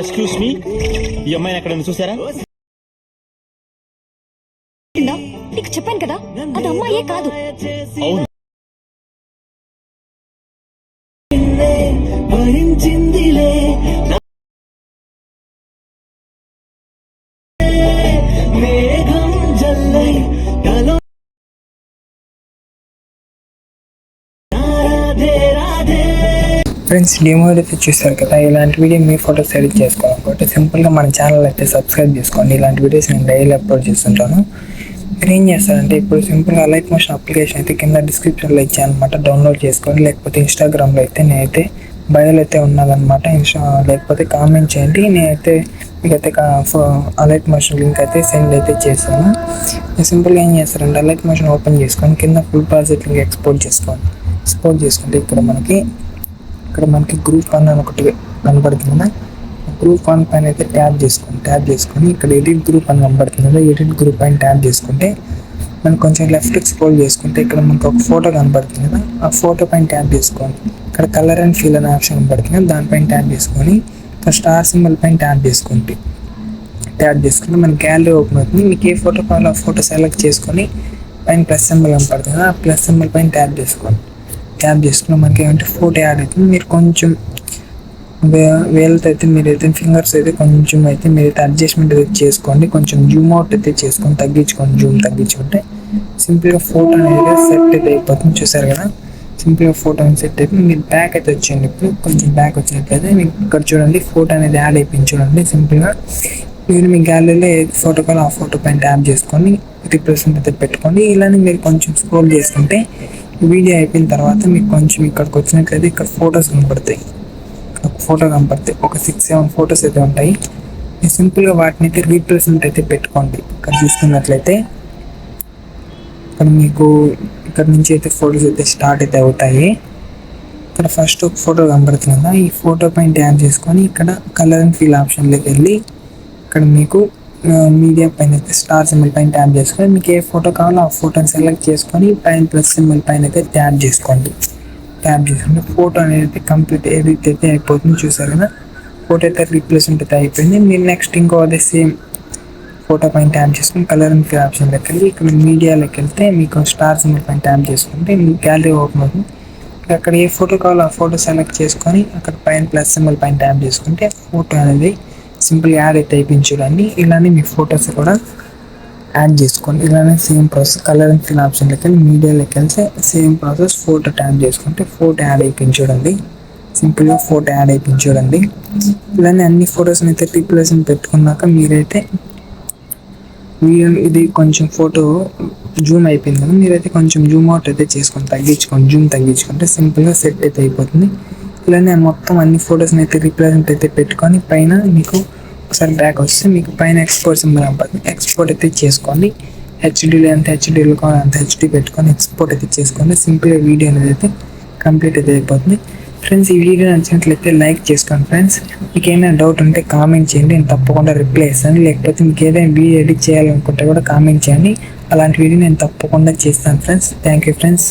Excuse me, ఈ అమ్మాయిని ఎక్కడ చూసారా? నీకు చెప్పాను కదా, అది అమ్మాయే కాదు. అవును, ఫ్రెండ్స్, డెమో అయితే చూస్తారు కదా. ఇలాంటి వీడియో మీ ఫోటోస్ ఎడిట్ చేసుకోవాలనుకుంటే సింపుల్గా మన ఛానల్ అయితే సబ్స్క్రైబ్ చేసుకోండి. ఇలాంటి వీడియోస్ నేను డైలీ అప్లోడ్ చేస్తుంటాను. మీరు ఏం చేస్తారంటే ఇప్పుడు సింపుల్గా లైట్ మోషన్ అప్లికేషన్ అయితే కింద డిస్క్రిప్షన్లో ఇచ్చాను అనమాట, డౌన్లోడ్ చేసుకోండి. లేకపోతే ఇన్స్టాగ్రామ్లో అయితే నేనైతే బయోలో అయితే ఉన్నదనమాట, లేకపోతే కామెంట్ చేయండి. నేనైతే మీకైతే అలైట్ మోషన్ లింక్ అయితే సెండ్ అయితే చేస్తాను. సింపుల్గా ఏం చేస్తారంటే అలైట్ మోషన్ ఓపెన్ చేసుకొని కింద ఫుల్ ప్రాజెక్ట్ లింక్ ఎక్స్పోర్ట్ చేసుకుంటే ఇక్కడ మనకి గ్రూప్ 1 అని ఒకటి కనబడుతుంది కదా. గ్రూప్ 1 పైన అయితే ట్యాప్ చేసుకొని ఇక్కడ ఎడిట్ గ్రూప్ అని కనబడుతుంది కదా. ఎడిట్ గ్రూప్ పైన ట్యాప్ చేసుకుంటే మనకు కొంచెం లెఫ్ట్కి స్క్రోల్ చేసుకుంటే ఇక్కడ మనకు ఒక ఫోటో కనబడుతుంది కదా. ఆ ఫోటో పైన ట్యాప్ చేసుకోండి. ఇక్కడ కలర్ అండ్ ఫీల్ అనే ఆప్షన్ కనబడుతుంది కదా, దానిపైన ట్యాప్ చేసుకొని ఇక్కడ స్టార్ సింబల్ పైన ట్యాప్ చేసుకుంటే మన గ్యాలరీ ఓపెన్ అవుతుంది. మీకు ఏ ఫోటో కావాలో ఆ ఫోటో సెలెక్ట్ చేసుకొని పైన ప్లస్ సింబల్ కనపడుతుంది కదా, ఆ ప్లస్ సింబల్ పైన ట్యాప్ చేసుకుని మనకి ఏమంటే ఫోటో యాడ్ అవుతుంది. మీరు కొంచెం వేలతో అయితే మీరైతే ఫింగర్స్ అయితే కొంచెం అయితే మీరైతే అడ్జస్ట్మెంట్ అయితే చేసుకోండి. కొంచెం జూమ్ అవుట్ అయితే చేసుకొని జూమ్ తగ్గించుకుంటే సింపుల్గా ఫోటో అనేది సెట్ అయితే అయిపోతుంది. చూసారు కదా, సింపుల్గా ఫోటో అనేది సెట్ అయిపోయి మీరు బ్యాక్ అయితే వచ్చేయండి. ఇప్పుడు కొంచెం బ్యాక్ వచ్చినట్లయితే మీకు ఇక్కడ చూడండి ఫోటో అనేది యాడ్ అయిపోయింది. చూడండి సింపుల్గా మీరు మీ గ్యాలరీలో ఏ ఫోటో కావాలో ఆ ఫోటో పైన ట్యాప్ చేసుకొని రిప్రెసెంట్ అయితే పెట్టుకోండి. ఇలానే మీరు కొంచెం స్క్రోల్ చేసుకుంటే వీడియో అయిపోయిన తర్వాత మీకు కొంచెం ఇక్కడికి వచ్చినట్లయితే ఇక్కడ ఫొటోస్ కనపడతాయి. ఒక 6-7 ఫొటోస్ అయితే ఉంటాయి. మీరు సింపుల్గా వాటిని అయితే రీప్రెసెంట్ అయితే పెట్టుకోండి. ఇక్కడ చూసుకున్నట్లయితే ఇక్కడ నుంచి అయితే ఫొటోస్ అయితే స్టార్ట్ అయితే అవుతాయి. ఇక్కడ ఫస్ట్ ఒక ఫోటో కనబడుతుంది కదా, ఈ ఫోటో పైన ట్యాప్ చేసుకొని ఇక్కడ కలర్ అండ్ ఫీల్ ఆప్షన్లోకి వెళ్ళి ఇక్కడ మీకు మీడియా పైన అయితే స్టార్ సింబల్ పైన ట్యాప్ చేసుకొని మీకు ఏ ఫోటో కావాలో ఆ ఫోటోని సెలెక్ట్ చేసుకొని పైన ప్లస్ సింబల్ పైన అయితే ట్యాప్ చేసుకుంటే ఫోటో అనేది కంప్లీట్ ఎడిట్ అయితే అయిపోతుంది. చూసారు కదా, ఫోటో అయితే రీప్లేస్మెంట్ అయితే అయిపోయింది. మీరు నెక్స్ట్ ఇంకో అదే సేమ్ ఫోటో పైన ట్యాప్ చేసుకొని కలర్ అండ్ ఫీల్ ఆప్షన్లోకి వెళ్ళి ఇక్కడ మీడియాలోకి వెళ్తే మీకు స్టార్ సింబల్ పైన ట్యాప్ చేసుకుంటే మీ గ్యాలరీ ఓపెన్ అవుతుంది. అక్కడ ఏ ఫోటో కావాలో ఆ ఫోటో సెలెక్ట్ చేసుకొని అక్కడ పైన ప్లస్ సింబల్ పైన ట్యాప్ చేసుకుంటే ఫోటో అనేది సింపుల్ యాడ్ అయితే అయిపోయింది. చూడండి, ఇలానే మీ ఫొటోస్ కూడా యాడ్ చేసుకోండి. ఇలానే same process colour and fill ఆప్షన్లోకి వెళ్ళి మీడియాలోకి వెళ్తే సేమ్ ప్రాసెస్ ఫోటో ట్యాప్ చేసుకుంటే ఫోటో యాడ్ అయిపోయింది. చూడండి, సింపుల్గా ఫోటో యాడ్ అయిపోయింది. చూడండి, ఇలానే అన్ని ఫొటోస్ని అయితే రీప్లేస్మెంట్ పెట్టుకున్నాక మీరైతే ఇది కొంచెం ఫోటో జూమ్ అయిపోయింది కదా, మీరైతే కొంచెం జూమ్ అవుట్ అయితే జూమ్ తగ్గించుకుంటే సింపుల్గా సెట్ అయితే అయిపోతుంది. ఇలానే మొత్తం అన్ని ఫొటోస్ని అయితే రీప్లేస్మెంట్ అయితే పెట్టుకొని పైన మీకు ఒకసారి బ్యాక్ వస్తే మీకు పైన ఎక్స్పోర్ట్ సింబల్ కనపడుతుంది. ఎక్స్పోర్ట్ అయితే చేసుకోండి. హెచ్డీలో ఎంత హెచ్డీలో కావాలి అంత హెచ్డీ పెట్టుకొని ఎక్స్పోర్ట్ అయితే చేసుకోండి. సింపుల్గా వీడియో అనేది అయితే కంప్లీట్ అయితే అయిపోతుంది. ఫ్రెండ్స్, ఈ వీడియో నచ్చినట్లయితే లైక్ చేసుకోండి. ఫ్రెండ్స్, మీకు ఏమైనా డౌట్ ఉంటే కామెంట్ చేయండి, నేను తప్పకుండా రిప్లై ఇస్తాను. లేకపోతే మీకు ఏదైనా వీడియో ఎడిట్ చేయాలనుకుంటే కూడా కామెంట్ చేయండి. అలాంటి వీడియో నేను తప్పకుండా చేస్తాను. Friends, thank you friends.